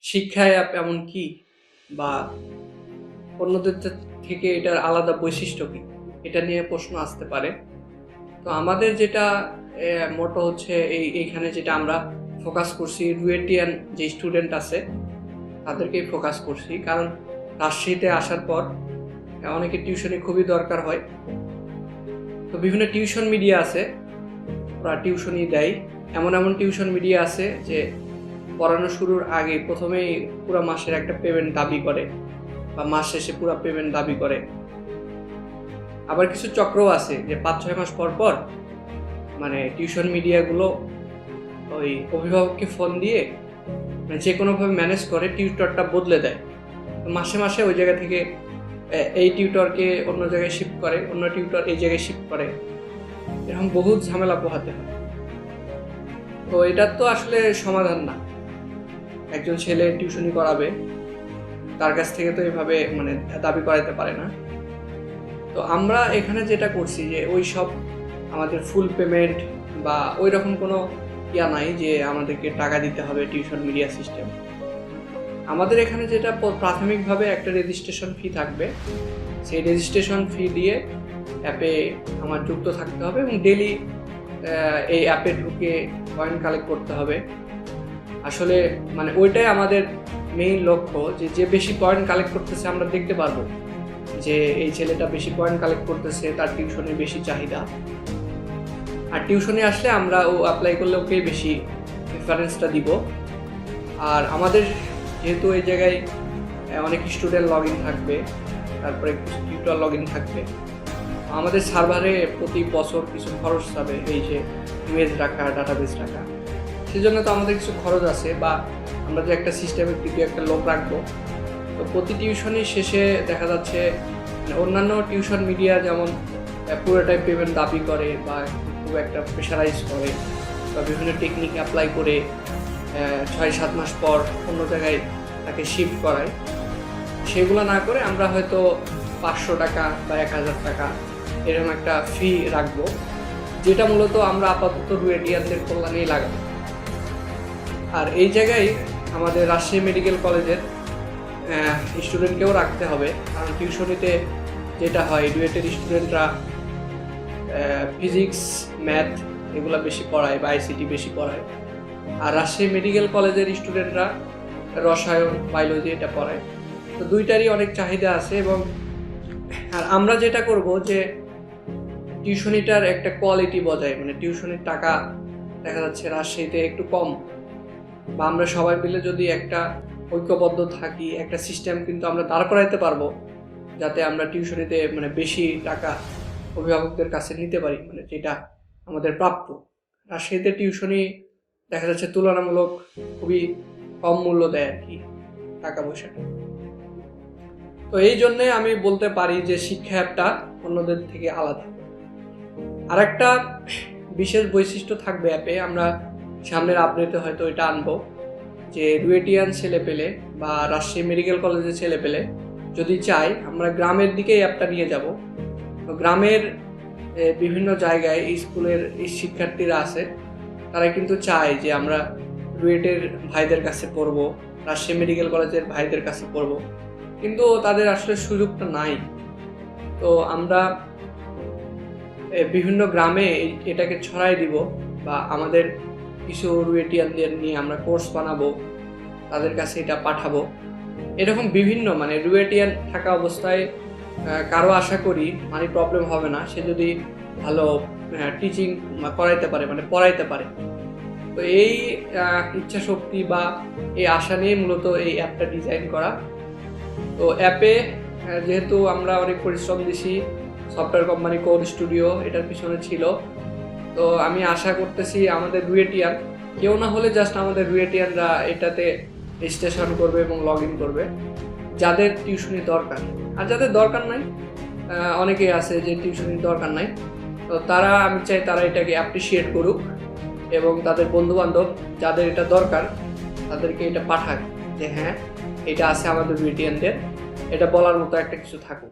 শিক্ষা অ্যাপ এমন কি, বা অন্যদের থেকে এটার আলাদা বৈশিষ্ট্য কি, এটা নিয়ে প্রশ্ন আসতে পারে। তো আমাদের যেটা মোটো হচ্ছে এইখানে যেটা আমরা ফোকাস করছি, রুয়েটিয়ান যে স্টুডেন্ট আছে তাদেরকেই ফোকাস করছি। কারণ রাজশাহীতে আসার পর অনেকের টিউশনি খুবই দরকার হয়। তো বিভিন্ন টিউশন মিডিয়া আছে, ওরা টিউশনই দেয়। এমন এমন টিউশন মিডিয়া আছে যে পড়ানো শুরুর আগে প্রথমেই পুরো মাসের একটা পেমেন্ট দাবি করে, বা মাস শেষে পুরো পেমেন্ট দাবি করে। আবার কিছু চক্রও আছে যে 5-6 মাস পর পর মানে টিউশন মিডিয়াগুলো ওই অভিভাবককে ফোন দিয়ে মানে যে কোনোভাবে ম্যানেজ করে টিউটরটা বদলে দেয়। তো মাসে মাসে ওই জায়গা থেকে এই টিউটরকে অন্য জায়গায় শিফট করে, অন্য টিউটর এই জায়গায় শিফট করে, এরকম বহু ঝামেলা পোহাতে হয়। তো এটার তো আসলে সমাধান না। একজন ছেলে টিউশনি করাবে, তার কাছ থেকে তো এভাবে মানে দাবি করাতে পারে না। তো আমরা এখানে যেটা করছি যে ওই সব আমাদের ফুল পেমেন্ট বা ওই রকম কোনো ইয়া নাই যে আমাদেরকে টাকা দিতে হবে টিউশন মিডিয়া সিস্টেম। আমাদের এখানে যেটা প্রাথমিকভাবে একটা রেজিস্ট্রেশন ফি থাকবে, সেই রেজিস্ট্রেশন ফি দিয়ে অ্যাপে আমার যুক্ত থাকতে হবে এবং ডেলি এই অ্যাপে ঢুকে পয়েন্ট কালেক্ট করতে হবে। আসলে মানে ওইটাই আমাদের মেইন লক্ষ্য, যে বেশি পয়েন্ট কালেক্ট করতেছে আমরা দেখতে পারবো যে এই ছেলেটা বেশি পয়েন্ট কালেক্ট করতেছে, তার টিউশনে বেশি চাহিদা। আর টিউশনে আসলে আমরা ও অ্যাপ্লাই করলে ওকে বেশি প্রেফারেন্সটা দিব। আর আমাদের যেহেতু এই জায়গায় অনেক স্টুডেন্ট লগ ইন থাকবে, তারপরে কিছু টিউটর লগ ইন থাকবে, আমাদের সার্ভারে প্রতি বছর কিছু খরচ যাবে, এই যে ইমেজ রাখা, ডাটাবেস রাখা, সেজন্য তো আমাদের কিছু খরচ আছে। বা আমরা যে একটা সিস্টেমের দিকে একটা লোক রাখবো, তো প্রতি টিউশনের শেষে দেখা যাচ্ছে অন্যান্য টিউশন মিডিয়া যেমন পুরোটাই পেমেন্ট দাবি করে বা খুব একটা প্রেশারাইজ করে বা বিভিন্ন টেকনিক অ্যাপ্লাই করে 6-7 মাস পর অন্য জায়গায় তাকে শিফট করায়, সেগুলো না করে আমরা হয়তো 500 টাকা বা 1000 টাকা এরকম একটা ফি রাখবো, যেটা মূলত আমরা আপাতত রুয়েটিয়ানদের কল্যাণেই লাগাবো। আর এই জায়গায় আমাদের রাজশাহী মেডিকেল কলেজের স্টুডেন্টকেও রাখতে হবে, কারণ টিউশনিতে যেটা হয় রুয়েটের স্টুডেন্টরা ফিজিক্স, ম্যাথ এগুলো বেশি পড়ায় বা আইসিটি বেশি পড়ায়, আর রাজশাহী মেডিকেল কলেজের স্টুডেন্টরা রসায়ন, বায়োলজি এটা পড়ায়। তো দুইটারই অনেক চাহিদা আছে। এবং আর আমরা যেটা করব যে টিউশনিটার একটা কোয়ালিটি বজায়, মানে টিউশনির টাকা দেখা যাচ্ছে রাজশাহীতে একটু কম, বা আমরা সবাই মিলে যদি একটা ঐক্যবদ্ধ থাকি, একটা সিস্টেম কিন্তু আমরা দাঁড় করাইতে পারবো, যাতে আমরা টিউশনিতে মানে বেশি টাকা অভিভাবকদের কাছে নিতে পারি, মানে যেটা আমাদের প্রাপ্য। রাজশাহীতে টিউশনি দেখা যাচ্ছে তুলনামূলক খুবই কম মূল্য দেয় আর কি টাকা পয়সাটা। তো এই জন্যে আমি বলতে পারি যে শিক্ষা অ্যাপটা অন্যদের থেকে আলাদা। আর একটা বিশেষ বৈশিষ্ট্য থাকবে অ্যাপে, আমরা সামনের আপডেটে হয়তো এটা আনবো, যে রুয়েটিয়ান ছেলে পেলে বা রাজশাহী মেডিকেল কলেজের ছেলে পেলে যদি চাই, আমরা গ্রামের দিকে এই অ্যাপটা নিয়ে যাব। তো গ্রামের বিভিন্ন জায়গায় স্কুলের শিক্ষার্থীরা আছে, তারা কিন্তু চায় যে আমরা রুয়েটের ভাইদের কাছে পড়বো, রাজশাহী মেডিকেল কলেজের ভাইদের কাছে পড়বো, কিন্তু তাদের আসলে সুযোগটা নাই। তো আমরা বিভিন্ন গ্রামে এটাকে ছড়াই দিব, বা আমাদের কিছু রুয়েটিয়ানদের নিয়ে আমরা কোর্স বানাবো, তাদের কাছে এটা পাঠাবো। এরকম বিভিন্ন মানে রুয়েটিয়ান থাকা অবস্থায় কারো আশা করি মানে প্রবলেম হবে না, সে যদি ভালো টিচিং করাইতে পারে, মানে পড়াইতে পারে। তো এই ইচ্ছা শক্তি বা এই আশা নিয়ে মূলত এই অ্যাপটা ডিজাইন করা। তো অ্যাপে যেহেতু আমরা অনেক পরিশ্রম দিছি, সফটওয়্যার কোম্পানি কোড স্টুডিও এটার পিছনে ছিল, তো আমি আশা করতেছি আমাদের রুয়েটিয়ান কেউ না হলে জাস্ট আমাদের রুয়েটিয়ানরা এটাতে রেজিস্ট্রেশন করবে এবং লগ ইন করবে, যাদের টিউশনি দরকার। আর যাদের দরকার নাই, অনেকেই আছে যে টিউশনির দরকার নাই, তো তারা আমি চাই তারা এটাকে অ্যাপ্রিসিয়েট করুক এবং তাদের বন্ধুবান্ধব যাদের এটা দরকার তাদেরকে এটা পাঠাক, যে হ্যাঁ এটা আছে আমাদের রুয়েটিয়ানদের, এটা বলার মতো একটা কিছু থাকুক।